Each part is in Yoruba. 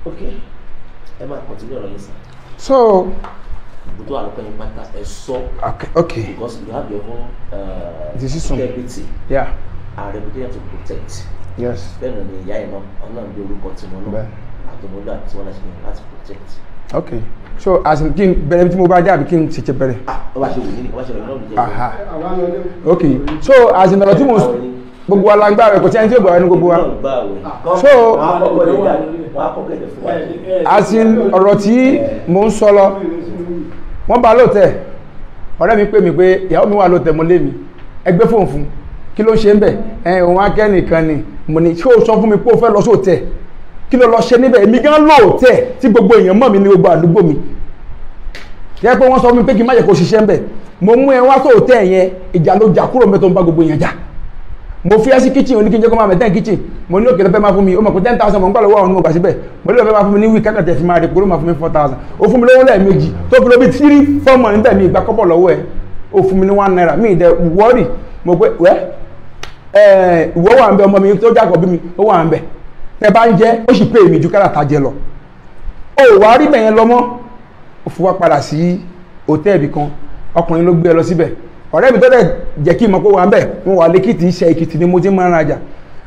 Okay. Ẹ máa continue ọ̀rọ̀ yín sir. So. Gbogbo àlọ́pẹ́ yín pátá ẹ sọ. Okay. Because you have your own integrity. Yeah. And reputation to protect. Yes. Bẹ́ẹ̀ ni ìyá ẹ̀ náà ọ̀nà ìgbé orúkọ tí wọ́n náà àtọmọdé àti wọn láti protect. Okay. So as in kí n bẹ̀rẹ̀ tí mo bá jáde kí n ṣe bẹ̀rẹ̀. Ọba ṣe wò ní ọba ṣe wò ní ọba ṣe wò. Okay. So as in ọ̀rọ̀ tí mo gbogbo alágbá rẹ̀ kò tí ẹni tí ó gbọ́ ẹnu gbogbo wa. So as in ọ̀rọ̀ tí mo ń sọ lọ wọ́n bá lóòtẹ́ ọ̀rẹ́ mi pè mí pé ìyàwó mi wà lóòtẹ́ mo lé mi ẹgbẹ́ fóun fún kí ló ṣe ń bẹ̀ òun akẹ́nìkan ni mo ní ṣé o sọ fún mi pé o fẹ́ lọ sóòtẹ́ kí ló lọ ṣe níbẹ̀ èmi gan lóòtẹ́ tí gbogbo èèyàn mọ̀ mí ní gbogbo àdúgbò mi yẹ pé wọ́n sọ fún mi pé kí n má yẹ kó ṣiṣẹ́ ń bẹ̀ mo mú ẹ wá sóòtẹ́ yẹn ìjà ló jà kúrò mẹ́tọ́ ń bá gbogbo èèyàn jà mo fi ẹ́ sí kitchen oní kí n jẹ́ kó máa mẹ́tẹ́ kitchen mo ní òkèlè fẹ́ máa fún mi ó mọ̀ pé 10,000 mo ń gbà lọ́wọ́ àwọn onímọ̀ síbẹ̀ mo ní òkèlè fẹ́ máa fún mi ní wíì kẹ́kẹ́ tẹ̀ fi máa rí pé ó máa fún mi 4,000 ó fún mi lọ́wọ́ lẹ́ẹ̀mejì tó fi lóbi 3-4 mọ̀ níbẹ̀ mi ìgbà kọ́pọ̀ lọ́wọ́ ẹ̀ ó fún mi ní 1 naira mi ìdẹ wọ́ọ̀rì mo pé ìwọ wà ń bẹ ọmọ mi tó jákọ̀ bí mi ó wà ń bẹ tẹ bá ń jẹ ó sì pé èmi ju káràtà jẹ lọ ó wà rí bẹ̀yẹn lọ́mọ́ ó fi wá padà sí hòtẹ́ẹ̀lì kan ọkùnrin ló gbé ẹ lọ síbẹ̀ ọ̀rẹ́ mi tó dẹ̀ jẹ́ kí n mọ̀ pé wà ń bẹ̀ wọ́n wà lẹ́kìtì iṣẹ́ Èkìtì ni mo ti máa ń rajà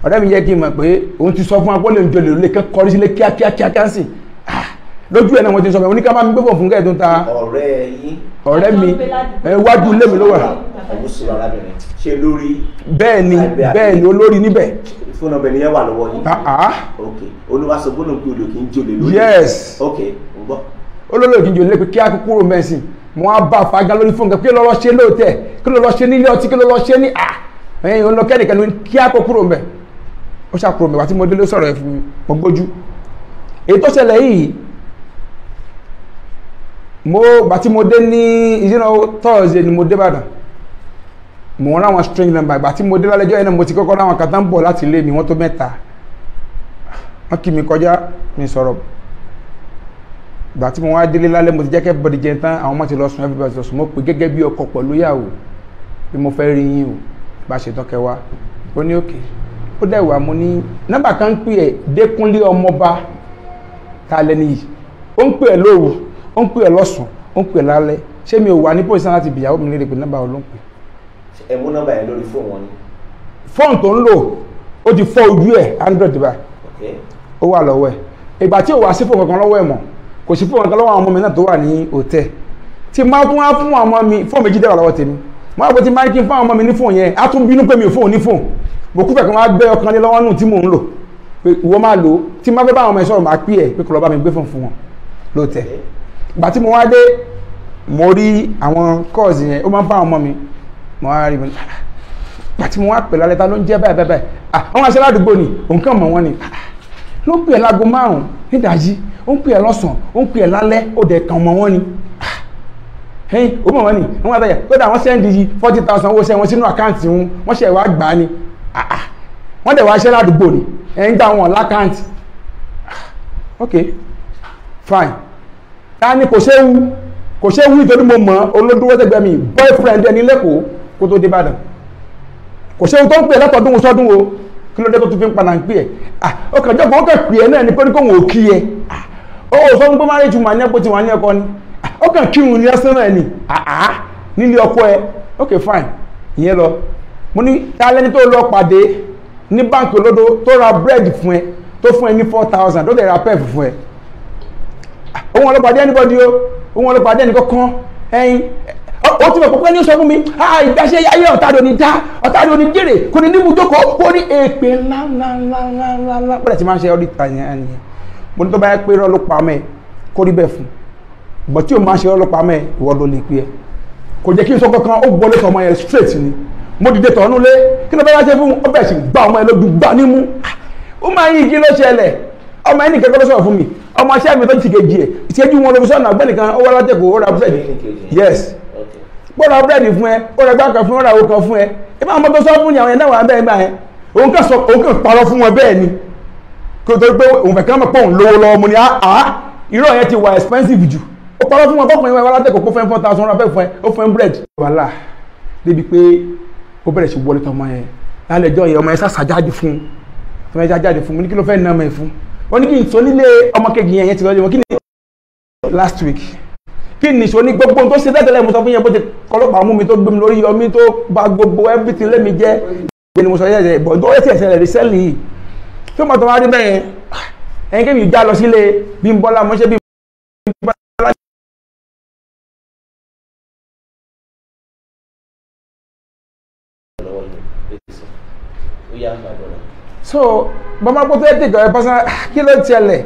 ọ̀rẹ́ mi jẹ́ kí n mọ̀ pé òun ti sọ fún apọ́lẹ̀ òjòlè lè kẹ́ kọrí sílé kíákíá sí lójú ẹ̀ náà wọ́n ti sọ fún mi ká bá mi gbé fún kẹ́ẹ̀ tó ń ta ọ̀rẹ́ mi wájú ilé mi ló wà. bẹ́ẹ̀ ni olórí níbẹ̀. fóònù ọbẹ̀ ni yẹn wà lọ́wọ́ yín. ok olùwàsó gbọ́dọ̀ pé olè kì í jòlè lórí. yes ok n gbọ́. olórí kì í jòlè pé kí á kúrò mẹ́sìn mo á bá fagá lórí fóònù kí ló lọ ṣe lóòtẹ́ kí ló lọ ṣe nílé ọtí kí ló lọ ṣe ní ẹ̀yìn olókẹ́nìkan ní kí á kó kúrò mẹ́ ó ṣàkúrò mẹ́ wá tí mo délé sọ̀rọ̀ ẹ̀ fún mo gbójú èyí tó ṣẹlẹ̀ yìí gbà tí mo dé ní ìṣẹ́nà Thursday ni mo dé Ìbàdàn mo rán àwọn string number gbà tí mo dé lálẹ́jọ́ yẹn náà mo ti kọ́kọ́ ráwọn kan tán bọ̀ láti ilé mi wọ́n tó mẹ́ta wọ́n kí mi kọjá mi sọ̀rọ̀ gbà tí mo wá délé lálẹ́ mo ti jẹ́ kẹ́ bọ́dí jẹ tán àwọn ọmọ ti lọ sùn everybody lọ sùn mo pè gẹ́gẹ́ bí ọkọ pẹ̀lú ìyàwó bí mo fẹ́ rí yín o bá ṣe tán kẹwàá ó ní òkè ó dẹ̀ wà mo ní nọ́mbà kan ń pè ẹ́ Dékúnlé ọmọba ta lẹ́ni yìí ó ń pè ẹ́ lóru ó ń pè ẹ́ lọ́sùn ó ń pè ẹ́ lálẹ́ ṣé mi ò wà ní pòsíṣán láti bìyàwó mi lédè pé nọ́mbà ò ló ń pè. ẹ mú nọ́mbà yẹn lórí fóònù wọn ni. fóònù tó ń lò ó ti fọ́ ojú ẹ̀ Android bá ó wà lọ́wọ́ ẹ̀ ìgbà tí ò wá sí fóònù kankan lọ́wọ́ ẹ̀ mọ̀ kò sí fóònù kankan lọ́wọ́ àwọn ọmọ mi náà tó wà ní hòtẹ́ tí máa tún wá fún àwọn ọmọ mi fóònù méjì dẹ́wà lọ́wọ́ tèmi máa bó ti máa kí n fún àwọn ọmọ mi ní fóònù yẹn á tún bínú pé mi ò fóònù ní fóònù mo kúfẹ̀ kan wá gbé ọkàn lé lọ́wọ́ nù tí mò ń lò pé ìwọ máa lò ó tí máa fẹ́ bá àwọn ọmọ ẹ̀ sọ̀rọ̀ máa pí ẹ̀ pé kò lọ bá mi gbé fóònù fún wọn lóòtẹ́ ìgbà tí mo wá dé mo rí àwọn kọ́ọ̀sì yẹn ó máa ń bá àwọn ọmọ mi mo wá rí mi ìgbà tí mo wá pè lálẹ́ ta ló ń jẹ́ báyìí báyìí àwọn aṣẹ́ ládùúgbò ni òun kàn mọ̀ wọ́n ni ló ń pè ẹ́ láago 5 nídàájí ó ń pè ẹ́ lọ́sàn ó ń pè ẹ́ lálẹ́ ó dẹ̀ kàn mọ̀ wọ́n ni ẹ̀yìn ó mọ̀ wọ́n ni wọ́n wá tẹ̀yà kódà wọ́n sẹ́ndì 40,000 owó sẹ́ wọn sínú àkáǹtì wọn wọ́n ṣẹ̀ wá gbà á ni wọ́n dẹ̀ wá aṣẹ́ ládùúgbò ni ẹ̀yìn gbà wọn lákáǹtì ok fine ta ni kò ṣe wú nítorí mo mọ̀ olódúró tẹ́gbẹ́ mi boyfriend ẹni lẹ́kọ̀ọ́ kó tó dé Ìbàdàn kò ṣe ohun tó ń pè látọ̀dún sọ́dún o kí ló dé tó tún fi ń padà ń pè ẹ́ ó kàn jọ́gbọ́n ó kàn pè ẹ́ náà ní pé kó wọn ò kí ẹ ó sọ fún pé má rí ju màá ní ẹ̀pọ̀ tí wọ́n ní ẹ̀kọ́ ni ó kàn kírun ní ẹsẹ̀ náà ni nílé ọkọ ẹ ok fine ìyẹn lọ mo ní tálẹ́ni tó lọ pàdé ní báńkì olódó tó ra búrẹ́dì fún ẹ tó fún ẹ ní 4,000 tó dẹ̀ ra pẹ́ẹ̀fù fún ẹ òun ọlọ́pàdé anybody o òun ọlọ́pàdé ẹnì kankan ẹyin ó ti mọ̀ púpọ̀ ní sọ fún mi ìgbàṣẹ́ ayé ọ̀tàdọ̀ ní dá ọ̀tàdọ̀ ní jèrè kò ní níbu jókòó ó ní èpè ńláńláńláńlá pẹ̀lẹ̀ tí máa ń ṣe ọ́dítà yẹn mo ní tó bá yẹ pé rọ́ ló pa mẹ́ kó rí bẹ́ẹ̀ fún bọ̀ tí o máa ń ṣe rọ́ ló pa mẹ́ ìwọ ló lè pé ẹ kò jẹ́ kí n sọ kankan ó gbọ́ lẹ́tọ̀ ọmọ yẹn straight ni mo dìde tọ̀ ọ́nú lé kí ló bá yá ṣe fún ó bẹ̀ sì gbá ọmọ yẹn lójú gbá nímú ó máa yí igi ló ṣẹlẹ̀ ọmọ yẹn nìkan kọ́ ló sọ̀rọ̀ fún mi ọmọ aṣẹ́ mi tó ti kejì ẹ̀ ìṣẹ́jú wọn ló fi sọ̀nà ọgbẹ́ nìkan ó wá látẹ̀kọ̀ ó ra búrẹ́dì yes gbọ́dọ̀ búrẹ́dì fún ẹ ó ra gbá kan fún ó ra owó kan fún ẹ ìbá àwọn tó sọ fún ìyàwó yẹn náà wà bẹ́ẹ̀ gbà yẹn òun kàn parọ́ fún wọn bẹ́ẹ̀ ni kí o tó pé òun fẹ̀ kí wọ́n mọ̀ pé òun lówó lọ́wọ́ mo ní irọ́ yẹn ti wà expensive jù ó parọ́ fún wọn bọ́kùnrin wọn látẹ̀kọ̀ kó fẹ́ 4,000 ra fẹ́ fún ẹ ó fún ẹ búrẹ́dì wàhálà débi pé ó bẹ̀rẹ̀ sí wọlé tọmọ yẹn lálẹ́jọ́ yẹn ọmọ yẹn sàṣàjáde fún mo ní kí ló fẹ́ ná ọmọ yẹn fún ó ní kí n sọ nílé ọmọ kejì yẹn ti lọ́jọ́ kí ni last week kí ni sọ ní gbogbo tó ṣe tẹ́tẹ́lẹ̀ mo sọ fún yẹn bó ti kọlọ́pàá mú mi tó gbé mi lórí yọmí tó bá gbogbo everything lẹ́mi jẹ́ ìgbé ni mo sọ yẹ́ bọ̀ tó ẹ̀sẹ̀ ẹ̀sẹ̀ rẹ̀ sẹ́lì yìí tó mọ̀ tó wá rí bẹ́ẹ̀ ẹ̀yìn kébì já lọ sílé Bímbọ́lá mọ́ṣẹ́ bí so bọ́mọ́ pọ́ tó ẹ́ tèkọ̀ ẹ̀ pásán kí ló tiẹ̀lẹ̀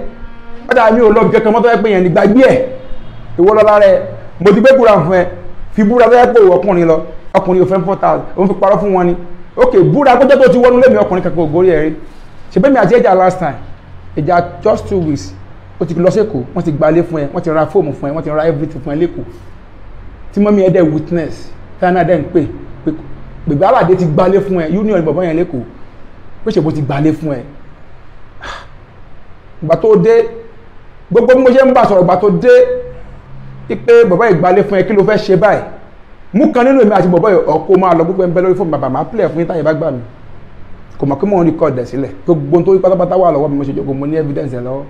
ọ̀dà mi ò lọ kẹ́kẹ́ mọ́tò ẹ̀ pé yẹn nígbà gbé ẹ̀ ìwọ lọ́la rẹ̀ mo ti gbé búra fún ẹ fi búra tó ẹ́ pé ọkùnrin lọ ọkùnrin ò fẹ́ 4,000 òun fi parọ́ fún wọn ni ok búra kó jẹ́ tó ti wọnú lẹ́mìí ọkùnrin kankan ògórí ẹ̀ rí ṣe bẹ́ẹ̀ mi àti ẹja last time ìjà just 2 weeks ó ti lọ sẹ́kọ̀ọ́ wọ́n ti gbalé fún ẹ wọ́n ti ra fóòmù fún ẹ wọ́n ti ra everything fún ẹ lẹ́kọ̀ọ́ tí mọ́mí ẹ̀ dẹ̀ witness tánà dẹ̀ ń pè gbègbè aládé ti gbalé fún ẹ union bọ̀bọ̀ yẹn lẹ́kọ̀ọ́ pé ṣe bó ti gbalé fún ẹ ìgbà tó dé gbogbo mo ṣe ń bá sọ̀rọ̀ ìgbà tó dé pé bọ̀bọ̀ ìgbalé fún ẹ kí ló fẹ́ ṣe báyìí mú kan nínú èmi àti bọ̀bọ̀ ọkọ̀ máa lọ gbogbo ẹ̀ ń bẹ lórí fún bàbá máa pílẹ̀ fún yín táyé bá gbà mí kò mọ̀ kí mò ń record ẹ̀ sílẹ̀ gbogbo tó pátápátá wà lọ́wọ́ mi mo ṣe jókòó mo ní evidence ẹ̀ lọ́wọ́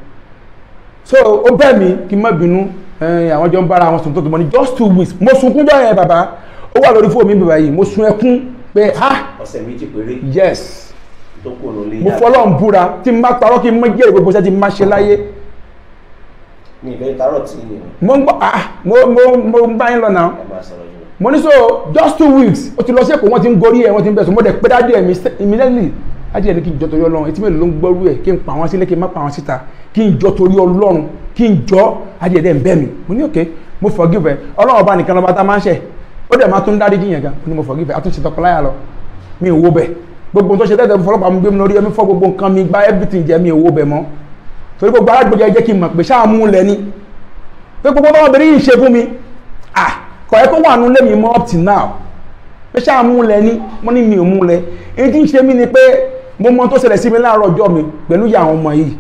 so ó bẹ̀ mí kí n má bínú àwọn jọ ń bára wọn sùn tó tó mọ́ ní just 2 weeks mo sunkún jọ yẹn bàbá ó wà lórí fóònù mi bàbá yìí mo sun ẹkún pé ọ̀sẹ̀ méjì péré yes mo fọlọ́ ń búra tí n má parọ́ kí n má jẹ́ gbogbo ṣẹ́ tí n má ṣe láyé mi ìfẹ́ tarọ̀ tí ni mo ń gbọ́ mo ń bá yín lọ náà mo ní so just 2 weeks ó ti lọ sí Èkó wọ́n ti ń gorí ẹ̀ wọ́n ti ń bẹ̀ sọ mo dẹ̀ pé dájú ẹ̀ immediately dájú ẹ̀ ní kí n jọ torí Ọlọ́run etí mélòó ló ń gbọ́rú ẹ̀ kí n pa wọ́n sílé kí n má pa wọ́n síta kí n jọ torí Ọlọ́run kí n jọ dájú ẹ̀ dẹ̀ ń bẹ̀ mí mo ní okay mo forgive ẹ Ọlọ́run ọba nìkan lọ́ba tá máa ń ṣẹ̀ ó dẹ̀ máa tún dárí jìyàn gan mo ní mo forgive ẹ àtúnṣe tọkọláyà lọ mi ò wo bẹ̀ gbogbo tó ṣe tẹ́tẹ́ fọlọ́pàá mú gbé mi lórí ẹmí fọ́ gbogbo nǹkan mi gba everything jẹ́ mi ò wo bẹ̀ mọ́ torí gbogbo alágbèjọ jẹ́ kí n mọ̀ pé ṣáà mú lẹ ní pé gbogbo tó wọ́n bẹ̀rẹ̀ yìí ṣe fún mi kọ̀ ẹ́ kó wà nú lẹ́mìí mọ́ up till now pé ṣáà mú lẹ ní wọ́n ní mi ò mú lẹ èyí tí ń ṣe mí ni pé mo mọ tó ṣẹlẹ̀ sí mi láàárọ̀ ọjọ́ mi pẹ̀lú ìyá àwọn ọmọ yìí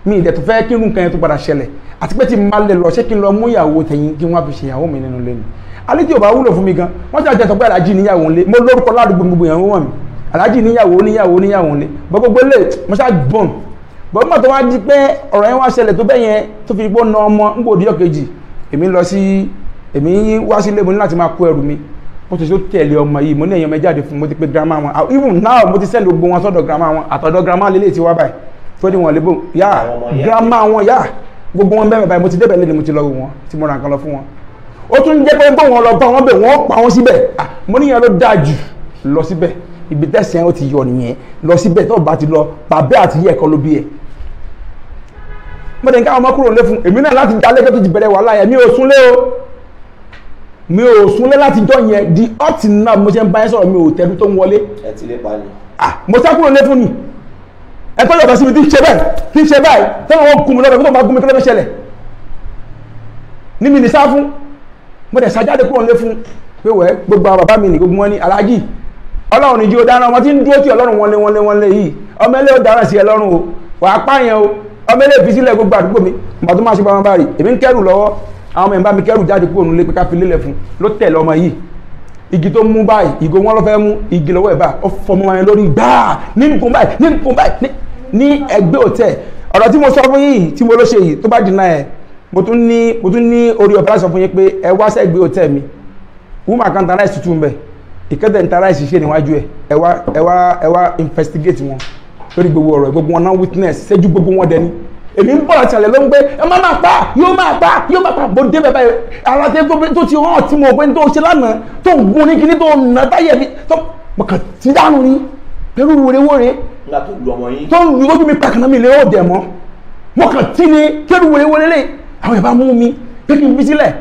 mi ìdẹ̀ tó fẹ́ kí irú nǹkan yẹn tó padà ṣẹlẹ̀ àti pé tí n má lè lọ ṣé kí n lọ mú ìyàwó tẹ̀yìn kí wọ́n fi ṣe ìyàwó mi nínú ilé mi alẹ́ tí ò bá wúlò fún mi gan wọ́n ti àjẹsọ pé aláàjì níyàwó ńlé mo lórúkọ ládùúgbò gbogbo ìyàwó wọn mi aláàjì níyàwó ńlé gbogbo lè mo ṣáà gbọ́n bọ́n tó wá di pé ọ̀rọ̀ yẹn wá ṣẹlẹ̀ tó bẹ́ yẹn tó fi gbọ́ na ọmọ ń gbòdì ọ̀kejì èmi wá sílé mo ní láti máa kó ẹrù mi mo ti ṣe tẹ̀lé ọmọ yìí mo ní èèyàn mẹ́jáde fún mo ti pé grandma wọn even now mo ti send gbogbo wọn sọ́dọ̀ grandma wọn àtọ̀dọ̀ grandma lélẹ̀ tí wá báyìí tó ní wọn lébò yá grandma wọn yá gbogbo wọn bẹ́ẹ̀ báyìí mo ti débẹ̀ lẹ́ni mo ti lọ wò wọn tí mo ra nǹkan lọ fún wọn ó tún jẹ́ pé bọ́ wọn lọ bá wọn bẹ̀ wọ́n pa wọn síbẹ̀ mo níyàn ló dáa jù lọ síbẹ̀ ibi tẹ́sí ẹ̀ ó ti yọ nìyẹn lọ síbẹ̀ tó bá ti lọ bàbá àti yẹ ẹ̀kọ́ ló bí ẹ̀ mọ́tẹ̀ nǹkan ọmọ kúrò lé fún èmi náà láti jalè tó ti bẹ̀rẹ̀ wàhálà yẹn mi ò súnlé láti jọ yẹn di ọtí náà mo ṣe ń bá yẹn sọ̀rọ̀ mi ò tẹ́lú tó ń wọlé mo sá kúrò lé fún ni ẹ tó yọ̀bọ̀ síbi tí ń ṣe báyìí tó wọ́n kún mi lọ́dọ̀ tó bá gún mi kí ló fẹ́ ṣẹlẹ̀ ní mi ní sá fún mo dẹ̀ sájáde kúrò lé fún pé wẹ́ gbogbo àwọn bàbá mi ní gbogbo wọn ní aláàjì Ọlọ́run ní jí ó dáná ọmọ tí ń dúró tí Ọlọ́run wọ́n lé yìí ọmọ ilé ó dáná sí ẹ lọ́rùn o wà á pààyàn o ọmọ ilé fi sílẹ̀ gbogbo àdúgbò mi ìgbà tó máa ṣe bá wọn bá rí èmi ń kẹ́rù lọ́wọ́ àwọn ọmọ ìbá mi kẹ́rù jáde kúrò nílé pé ká fi lélẹ̀ fún ló tẹ̀lé ọmọ yìí igi tó mú báyìí ìgò wọn ló fẹ́ mú igi lọ́wọ́ ẹ̀ bá ó fọmọ wọn lórí gbáà nínú báyìí ní ẹgbẹ́ òtẹ́ ọ̀rọ̀ tí mo sọ fún yìí tí mo ló ṣe yìí tó bá dínà ẹ̀ mo tún ní orí ọ̀pá sọ fún yín pé ẹ wá sẹ́gbẹ́ òtẹ́ mi woman kan tara ẹ̀sì tún bẹ̀ ìkẹ́tẹ̀ ń tara ẹ̀sì ṣe níwájú ẹ̀ ẹ wá investigate wọn lórí gbogbo ọ̀rọ̀ gbogbo wọn náà witness ṣẹ́jú gbogbo wọn dẹni èmi ń bọ̀ àtìlẹ̀ ló ń gbé ẹ má máa pa yóò máa pa bó dé bẹ́ẹ̀ ara tó ti hàn tí mo pé tó ṣe lánàá tó gún ní kíní tó nà táyẹ̀ mi tó mọ̀kàn tí dánú ni pẹ̀lú wèrèwèrè tó ń lu lójú mi pàkànnà mi lé ó dẹ̀ mọ́ mọ̀kàn tí ni pẹ̀lú wèrèwèrè lè àwọn ìbá mú mi pé kí n fi sílẹ̀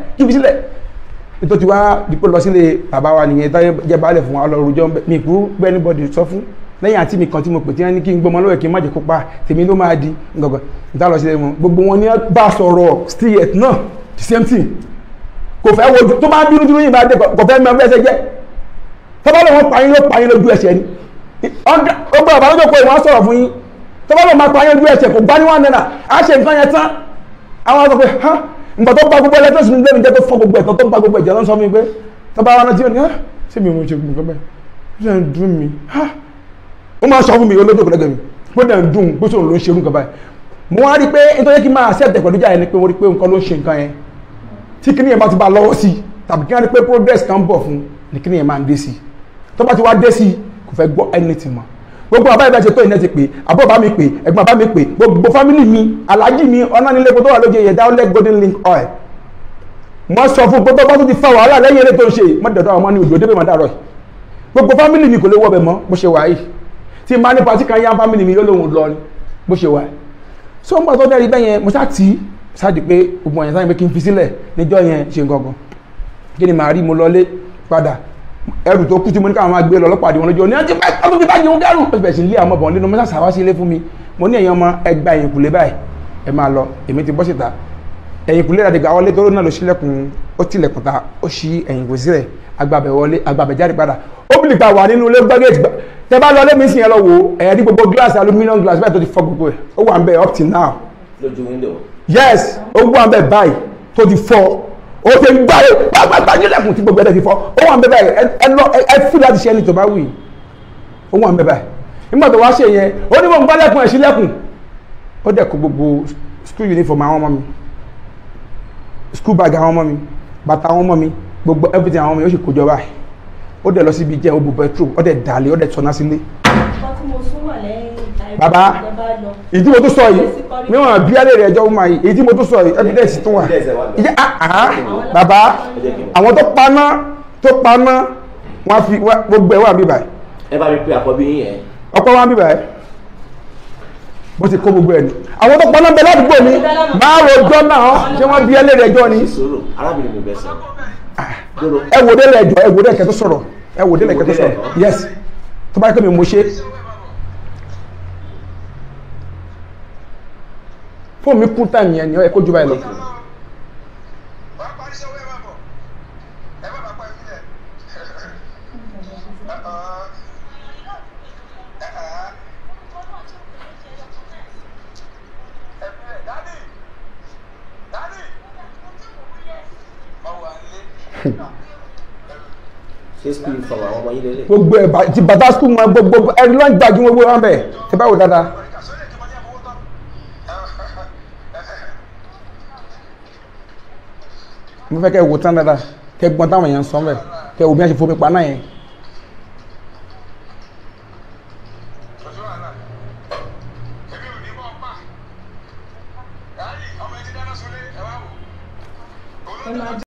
tó ti wá dípò lọ sílé bàbá wa nìyẹn táyé jẹ́ baálẹ̀ fún wa ọlọ́run jọ mi kú gbẹ́ anybody sọ fún lẹ́yìn àti mi kan tí mo pè tí wọ́n ní kí n gbọ́mọ lọ́wọ́ kí n má jẹ́ kó pa tèmi ló máa di gbọ̀gbọ̀ níta lọ sílé wọn gbogbo wọn ní bá sọ̀rọ̀ still yet náà the same thing kò fẹ́ wojú tó bá bínú yìí bá dé kò fẹ́ mẹ́fẹ́ ẹsẹ̀ jẹ́ tọ́bá lọ wọn pààyàn lójú ẹsẹ̀ ni ó gbọ́ ọ̀bá lójó pé wọ́n sọ̀rọ̀ fún yín tọ́bá lọ máa pààyàn lójú ẹsẹ̀ kò gbá ní 1 naira á ṣe nǹkan yẹn tán àwọn sọ pé ha nǹkan tó bá gbogbo ẹlẹ́tọ̀ sínú ilé mi jẹ́ tó fọ́ gbogbo ẹ̀tọ́ tó bá gbogbo ẹ̀jẹ̀ ló ń sọ mi pé tọ́bá wọn náà tí ó ní ṣé mi ò mọ̀ ṣe gbogbo bẹ́ẹ̀ ó ṣe ń dùn mí ó máa sọ fún mi olójú òkúlẹ́gẹ̀ mi pé dẹ̀ ń dùn pé sóun ló ń ṣerú nǹkan báyìí mo wá rí pé nítorí kí n máa accept pẹ̀lú ìjà yẹn ni pé mo rí pé nǹkan ló ń ṣe nǹkan yẹn tí kíní yẹn bá ti bá lọ́wọ́ sí tàbí kí wọ́n rí pé progress kan bọ̀ fún ni kíní yẹn máa ń dé sí tó bá ti wá dé sí kò fẹ́ gbọ́ anything mọ́ gbogbo àbá ìbá ṣe tó ìnẹ́ ti pè àbọ̀ bá mi pè ẹ̀gbọ́n bá mi pè gbogbo family mi aláàjì mi ọ̀nà nílé tó wà lóye ìyẹ̀dá ọ̀lẹ́ golden link oil mo sọ fún gbogbo bá tó ti fa wàhálà lẹ́yìn eré tó ń ṣe mọ́tẹ̀dọ̀ àwọn ọmọ ní òjò débè mọ́tàrọ̀ gbogbo family mi kò lè wọ́ bẹ̀ mọ́ bó ṣe wà yìí tí máa ní pàtí kan yá family mi yóò lóhun lọ ni bó ṣe wà yìí so ń gbà tó dẹ́rí bẹ́yẹn mo ṣáà tí ṣáàdì pé gbogbo ọ̀yàn sáyẹn pé kí n fi sílẹ̀ níjọ́ yẹn ṣe gangan kí ni màá rí mo lọlé padà ẹrù tó kú tí mo ní káwọn máa gbé lọ lọ́pàdé wọn lójú ní ọjọ́ ọdún fi bá jẹun kẹrù ó bẹ̀rẹ̀ sí ilé àwọn ọmọbọ̀n nínú mọ́sá sàwá sí ilé fún mi mo ní ẹ̀yin ọmọ ẹgbà ẹ̀yìnkùlé báyìí ẹ máa lọ èmi ti bọ́ síta ẹ̀yìnkùlé rẹ̀ dìgbà wọlé tó náà ló sílẹ̀kùn ó tilẹ̀kùn ta ó ṣí ẹ̀yìnkùn sílẹ̀ agbábẹ̀ wọlé agbábẹ̀ jáde padà ó bìlì ta wà nínú ilé gbọ́gẹ́tì tẹ bá lọ lé mi sì yẹn lọ wò ẹ̀yẹ́ ní gbogbo glass aluminium glass báyìí tó ti fọ́ gbogbo ẹ̀ ó wà ń bẹ̀ up till now lójú window. yes ó wà ń bẹ̀ báyìí tó ti fọ́ ó ti ń gbáyé gbàgbàgbà nílẹ̀kùn tí gbogbo ẹ̀dẹ̀ ti fọ́ ó wà ń bẹ̀ báyìí ẹ fún láti ṣe ẹni tó bá wù yìí ó wà ń bẹ̀ báyìí nígbà tó wá ṣe yẹn ó ní mo ń gbálẹ̀kùn ẹ̀ sílẹ̀kùn ó dẹ̀ kó gbogbo school uniform àwọn ọmọ mi school bag àwọn ọmọ mi bàtà àwọn ọmọ mi gbogbo everything àwọn ọmọ mi ó sì kó jọ báyìí ó dẹ̀ lọ síbi jẹ́ òbú petrol ó dẹ̀ dàlẹ́ ó dẹ̀ tọ́ná sílé. bàbá ìdí mo tún sọ yìí níwọ̀n bí alẹ́ rẹ̀ ẹjọ́ ọmọ yìí ìdí mo tún sọ yìí evidence tún wà bàbá àwọn tó paná wọ́n fi gbogbo ẹ̀ wà bí báyìí. ẹ bá mi pe àkọ́bí yín yẹn. ọ̀pọ̀ wà bí báyìí bó ti kó gbogbo ẹ̀ ní àwọn tó paná bẹ ládùúgbò mi máa rojọ́ náà ṣé wọ́n bí alẹ́ rẹ̀ ẹjọ́ ni. arábìnrin mi bẹ sọ. ẹ wò délẹ̀ ẹjọ́ ẹ wò délẹ̀ kẹ́tọ́ sọ̀rọ̀ ẹ wò délẹ̀ kẹ́tọ́ sọ̀rọ̀ yes tó bá yẹ kó mi mo ṣe fóònù mi kún táìmù yẹn ni ẹ kó jù báyìí lọ. gbogbo ẹ ti bàtà skul mọ gbogbo ẹni ló ń gbàjú gbogbo wọn bẹ tẹ báwo dáadáa. mo fẹ́ kẹ́ wò tán dáadáa kẹ́ gbọ́n táwọn èèyàn sọ bẹ́ẹ̀ kẹ́ wò bí wọ́n ṣe fomi pa náà yẹn.